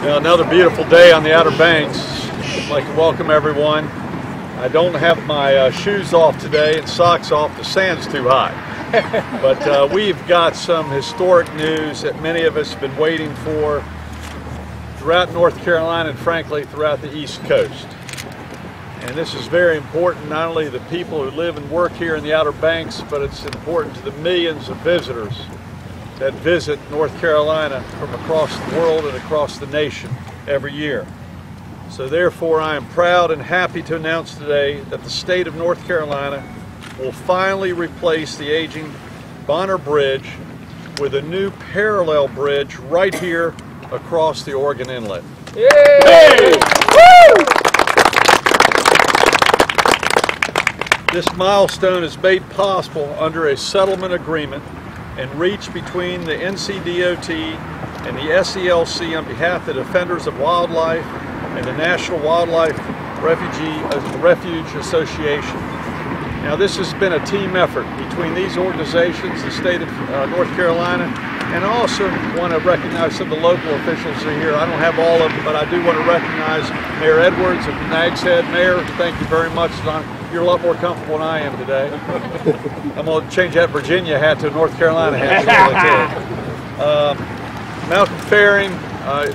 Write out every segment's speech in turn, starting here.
Well, another beautiful day on the Outer Banks. I'd like to welcome everyone. I don't have my shoes off today and socks off. The sand's too high. But we've got some historic news that many of us have been waiting for throughout North Carolina and frankly throughout the East Coast. And this is very important, not only to the people who live and work here in the Outer Banks, but it's important to the millions of visitors that visit North Carolina from across the world and across the nation every year. So therefore, I am proud and happy to announce today that the state of North Carolina will finally replace the aging Bonner Bridge with a new parallel bridge right here across the Oregon Inlet. Yay! Hey! Woo! This milestone is made possible under a settlement agreement and reached between the NCDOT and the SELC on behalf of the Defenders of Wildlife and the National Wildlife Refuge Association. Now, this has been a team effort between these organizations, the state of North Carolina, and I also want to recognize some of the local officials who are here. I don't have all of them, but I do want to recognize Mayor Edwards of Nags Head. Mayor, thank you very much. You're a lot more comfortable than I am today. I'm going to change that Virginia hat to a North Carolina hat. Malcolm Faring,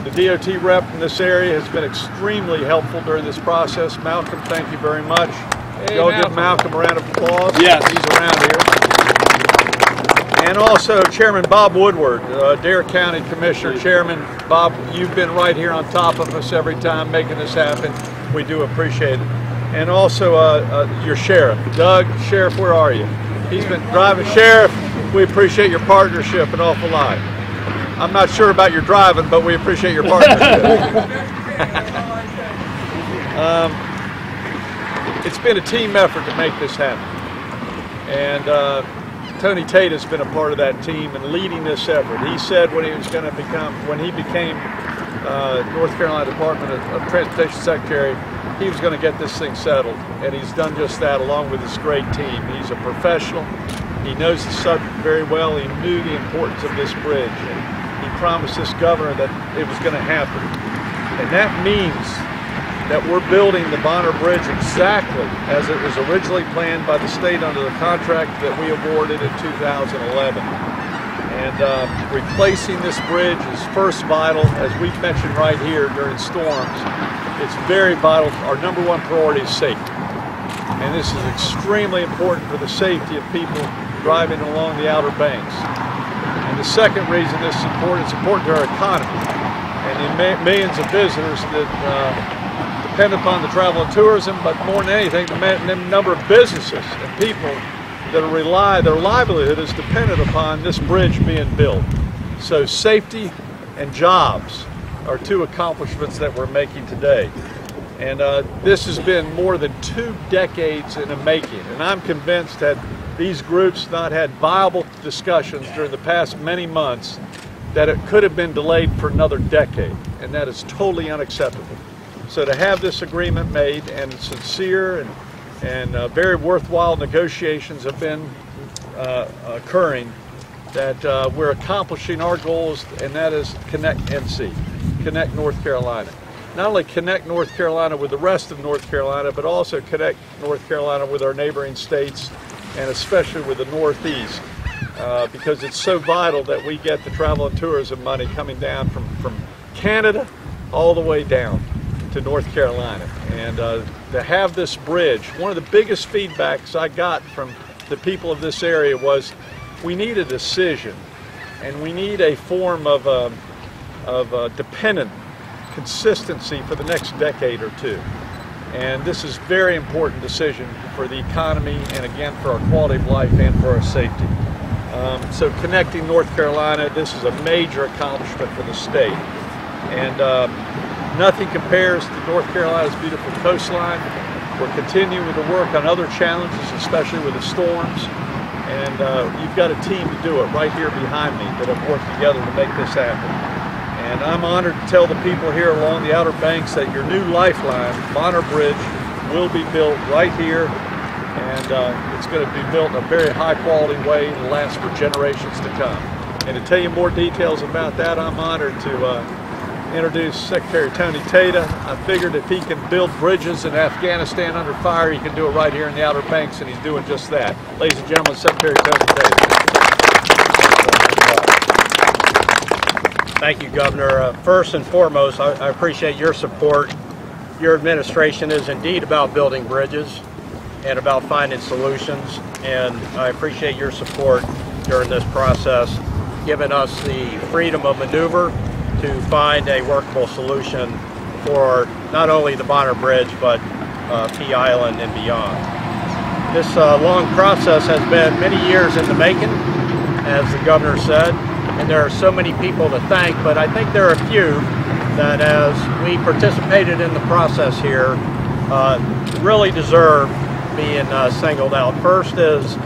the DOT rep in this area, has been extremely helpful during this process. Malcolm, thank you very much. Hey, y'all give Malcolm a round of applause. Yes. He's around here. And also Chairman Bob Woodward, Derb County Commissioner. Chairman Bob, you've been right here on top of us every time making this happen. We do appreciate it. And also your sheriff, Doug. Sheriff, where are you? He's been driving. Sheriff, we appreciate your partnership an awful lot. I'm not sure about your driving, but we appreciate your partnership. It's been a team effort to make this happen. And Tony Tata has been a part of that team and leading this effort. He said when he became North Carolina Department of Transportation Secretary, he was going to get this thing settled, and he's done just that along with his great team. He's a professional. He knows the subject very well. He knew the importance of this bridge, and he promised this governor that it was going to happen. And that means that we're building the Bonner Bridge exactly as it was originally planned by the state under the contract that we awarded in 2011. And replacing this bridge is first vital, as we've mentioned right here during storms. It's very vital. Our number one priority is safety. And this is extremely important for the safety of people driving along the Outer Banks. And the second reason this is important, it's important to our economy and the millions of visitors that depend upon the travel and tourism, but more than anything, the number of businesses and people that their livelihood is dependent upon this bridge being built. So safety and jobs are two accomplishments that we're making today. And this has been more than 2 decades in the making. And I'm convinced that these groups not had viable discussions during the past many months that it could have been delayed for another decade. And that is totally unacceptable. So to have this agreement made and sincere and very worthwhile negotiations have been occurring, that we're accomplishing our goals, and that is connect NC, connect North Carolina. Not only connect North Carolina with the rest of North Carolina, but also connect North Carolina with our neighboring states, and especially with the Northeast, because it's so vital that we get the travel and tourism money coming down from Canada all the way down to North Carolina. And to have this bridge, one of the biggest feedbacks I got from the people of this area was we need a decision, and we need a form of dependent consistency for the next decade or two. And this is a very important decision for the economy and again for our quality of life and for our safety. So connecting North Carolina, this is a major accomplishment for the state. And nothing compares to North Carolina's beautiful coastline. We're continuing to work on other challenges, especially with the storms. And you've got a team to do it right here behind me that have worked together to make this happen. And I'm honored to tell the people here along the Outer Banks that your new lifeline, Bonner Bridge, will be built right here. And it's going to be built in a very high quality way and last for generations to come. And to tell you more details about that, I'm honored to introduce Secretary Tony Tata. I figured if he can build bridges in Afghanistan under fire, he can do it right here in the Outer Banks, and he's doing just that. Ladies and gentlemen, Secretary Tony Tata. Thank you, Governor. First and foremost, I appreciate your support. Your administration is indeed about building bridges and about finding solutions, and I appreciate your support during this process, giving us the freedom of maneuver to find a workable solution for not only the Bonner Bridge, but Pea Island and beyond. This long process has been many years in the making, as the Governor said, and there are so many people to thank, but I think there are a few that, as we participated in the process here, really deserve being singled out. First is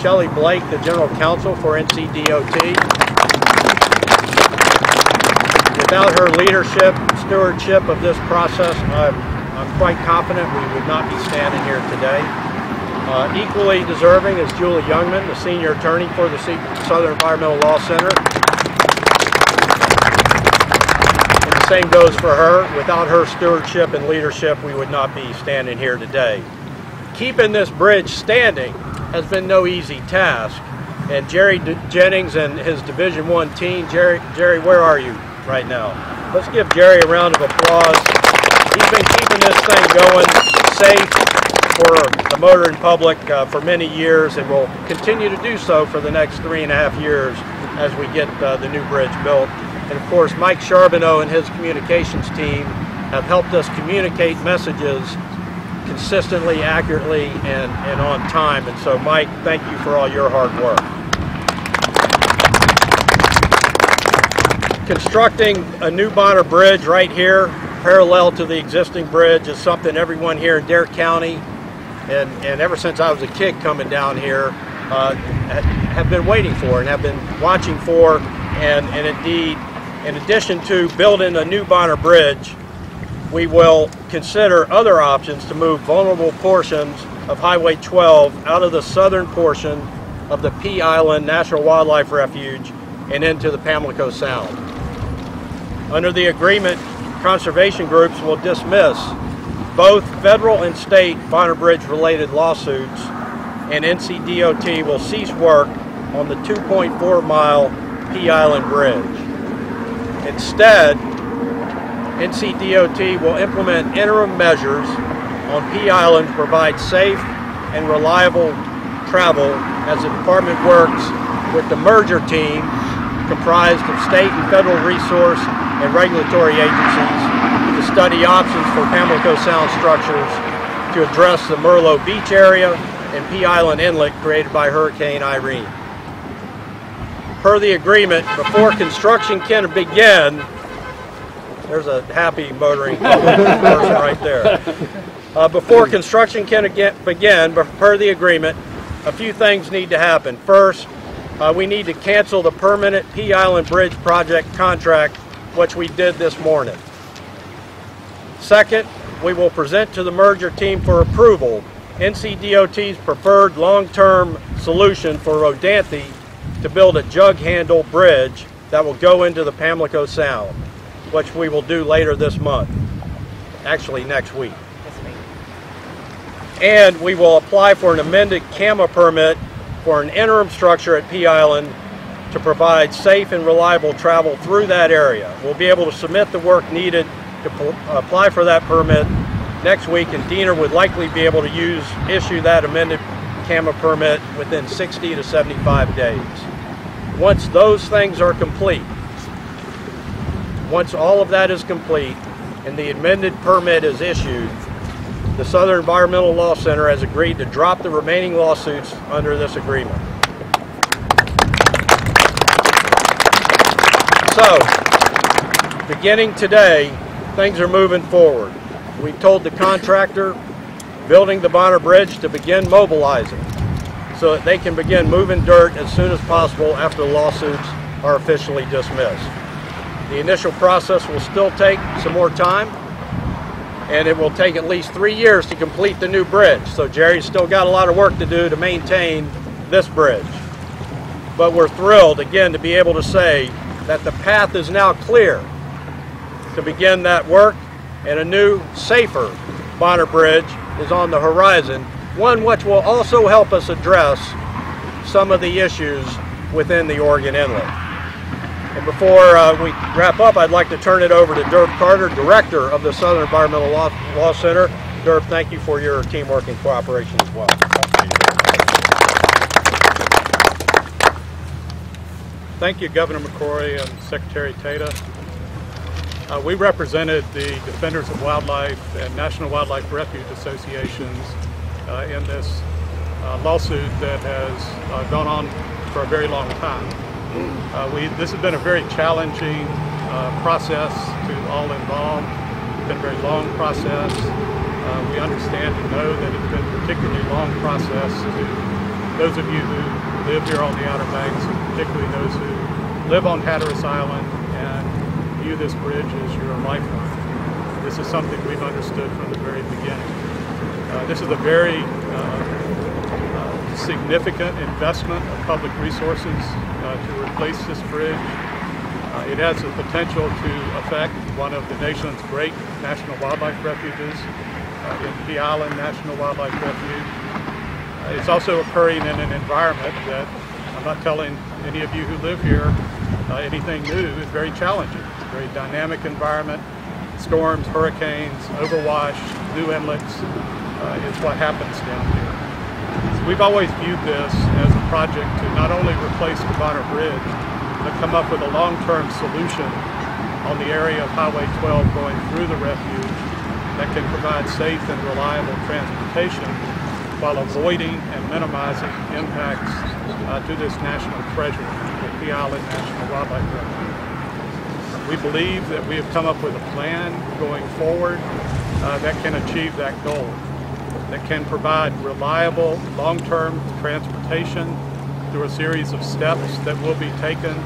Shelley Blake, the General Counsel for NCDOT. Without her leadership, stewardship of this process, I'm quite confident we would not be standing here today. Equally deserving is Julie Youngman, the Senior Attorney for the Southern Environmental Law Center. And the same goes for her. Without her stewardship and leadership, we would not be standing here today. Keeping this bridge standing has been no easy task. And Jerry Jennings and his Division I team, Jerry, where are you right now? Let's give Jerry a round of applause. He's been keeping this thing going safe for the motoring public for many years, and will continue to do so for the next 3.5 years as we get the new bridge built. And of course, Mike Charbonneau and his communications team have helped us communicate messages consistently, accurately, and on time. And so, Mike, thank you for all your hard work. Constructing a new Bonner Bridge right here, parallel to the existing bridge, is something everyone here in Dare County, and ever since I was a kid coming down here, have been waiting for and have been watching for. And indeed, in addition to building a new Bonner Bridge, we will consider other options to move vulnerable portions of Highway 12 out of the southern portion of the Pea Island National Wildlife Refuge and into the Pamlico Sound. Under the agreement, conservation groups will dismiss both federal and state Bonner Bridge related lawsuits, and NCDOT will cease work on the 2.4-mile Pea Island Bridge. Instead, NCDOT will implement interim measures on Pea Island to provide safe and reliable travel as the department works with the merger team comprised of state and federal resource and regulatory agencies to study options for Pamlico Sound structures to address the Merlot Beach area and Pea Island Inlet created by Hurricane Irene. Per the agreement, before construction can begin, there's a happy motoring person right there. Before construction can begin, per the agreement, a few things need to happen. First, we need to cancel the permanent Pea Island Bridge project contract, which we did this morning. Second, we will present to the merger team for approval NCDOT's preferred long-term solution for Rodanthe to build a jug handle bridge that will go into the Pamlico Sound, which we will do later this month, actually next week. And we will apply for an amended CAMA permit for an interim structure at Pea Island to provide safe and reliable travel through that area. We'll be able to submit the work needed to apply for that permit next week, and Diener would likely be able to issue that amended CAMA permit within 60 to 75 days. Once those things are complete, once all of that is complete and the amended permit is issued, the Southern Environmental Law Center has agreed to drop the remaining lawsuits under this agreement. So, beginning today, things are moving forward. We told the contractor building the Bonner Bridge to begin mobilizing so that they can begin moving dirt as soon as possible after the lawsuits are officially dismissed. The initial process will still take some more time, and it will take at least 3 years to complete the new bridge. So Jerry's still got a lot of work to do to maintain this bridge. But we're thrilled, again, to be able to say that the path is now clear to begin that work, and a new, safer Bonner Bridge is on the horizon, one which will also help us address some of the issues within the Oregon Inlet. And before we wrap up, I'd like to turn it over to Derb Carter, Director of the Southern Environmental Law Center. Derb, thank you for your teamwork and cooperation as well. Thank you, Governor McCrory and Secretary Tata. We represented the Defenders of Wildlife and National Wildlife Refuge Associations in this lawsuit that has gone on for a very long time. This has been a very challenging process to all involved. It's been a very long process. We understand and know that it's been a particularly long process to those of you who live here on the Outer Banks, and particularly those who live on Hatteras Island and view this bridge as your lifeline. This is something we've understood from the very beginning. This is a very significant investment of public resources to replace this bridge. It has the potential to affect one of the nation's great national wildlife refuges, in Pea Island National Wildlife Refuge. It's also occurring in an environment that, I'm not telling any of you who live here anything new, is very challenging. It's a very dynamic environment. Storms, hurricanes, overwash, new inlets is what happens down here. So we've always viewed this as a project to not only replace the Bonner Bridge, but come up with a long-term solution on the area of Highway 12 going through the refuge that can provide safe and reliable transportation while avoiding and minimizing impacts to this national treasure, the Pea Island National Wildlife Refuge. We believe that we have come up with a plan going forward that can achieve that goal, that can provide reliable long-term transportation through a series of steps that will be taken,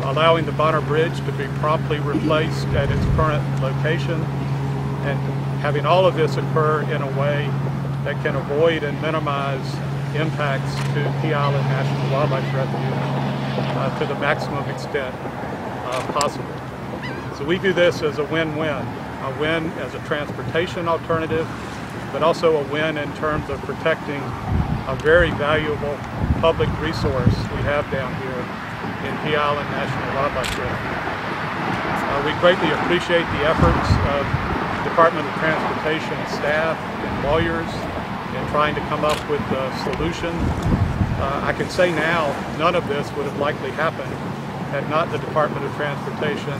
allowing the Bonner Bridge to be promptly replaced at its current location, and having all of this occur in a way that can avoid and minimize impacts to Pea Island National Wildlife Refuge to the maximum extent possible. So we view this as a win-win, a win as a transportation alternative, but also a win in terms of protecting a very valuable public resource we have down here in Pea Island National Wildlife Refuge. We greatly appreciate the efforts of Department of Transportation staff and lawyers in trying to come up with a solution. I can say now none of this would have likely happened had not the Department of Transportation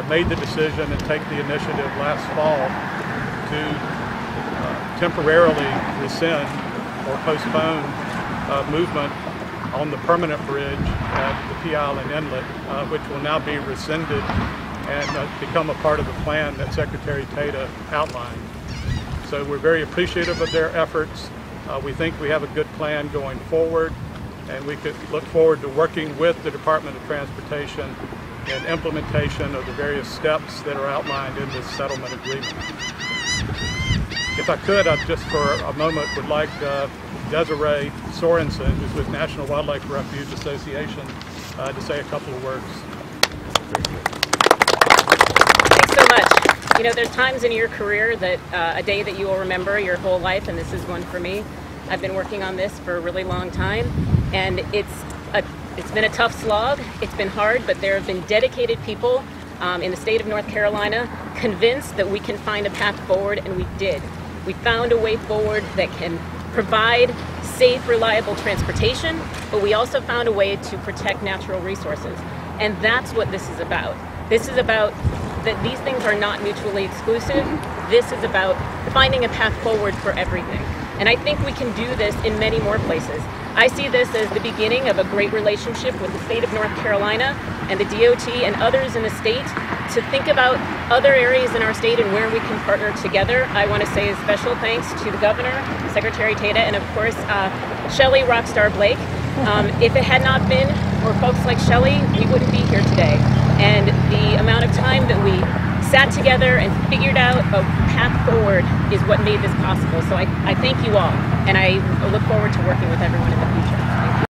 made the decision and take the initiative last fall to temporarily rescind or postpone movement on the permanent bridge at the Pea Island Inlet, which will now be rescinded and become a part of the plan that Secretary Tata outlined. So we're very appreciative of their efforts. We think we have a good plan going forward, and we could look forward to working with the Department of Transportation in implementation of the various steps that are outlined in this settlement agreement. If I could, I just for a moment would like Desiree Sorensen, who's with National Wildlife Refuge Association, to say a couple of words. Thanks so much. You know, there's times in your career that a day that you will remember your whole life, and this is one for me. I've been working on this for a really long time, and it's been a tough slog. It's been hard, but there have been dedicated people in the state of North Carolina convinced that we can find a path forward, and we did. We found a way forward that can provide safe, reliable transportation, but we also found a way to protect natural resources. And that's what this is about. This is about that these things are not mutually exclusive. This is about finding a path forward for everything. And I think we can do this in many more places. I see this as the beginning of a great relationship with the state of North Carolina and the DOT and others in the state to think about other areas in our state and where we can partner together. I want to say a special thanks to the governor, Secretary Tata, and of course, Shelley Rockstar Blake. If it had not been for folks like Shelley, we wouldn't be here today. And the amount of time that we sat together and figured out a path forward is what made this possible. So I thank you all, and I look forward to working with everyone in the future.